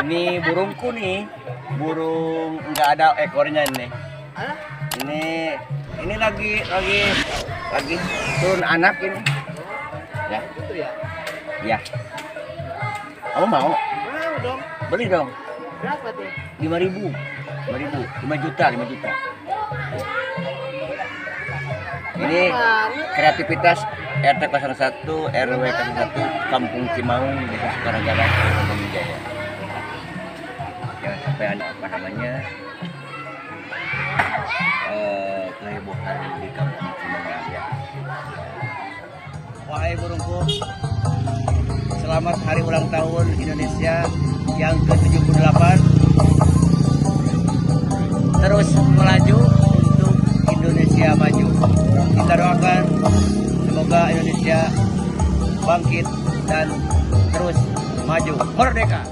Ini burungku nih, burung nggak ada ekornya nih. Ini lagi turun anak ini. Ya. Itu ya. Ya. Kamu mau? Mau dong. Beli dong. Berapa tuh? 5.000. 5 juta. Ini kreativitas RT 01 RW 01 Kampung Cimaung Desa Sukanagara Kabupaten Jaya. Jangan sampai ada kehebohan di Kampung Cimaung ya. Wahai burungku, selamat hari ulang tahun Indonesia yang ke-78. Terus melaju untuk Indonesia maju. Kita doakan semoga Indonesia bangkit dan terus maju. Merdeka!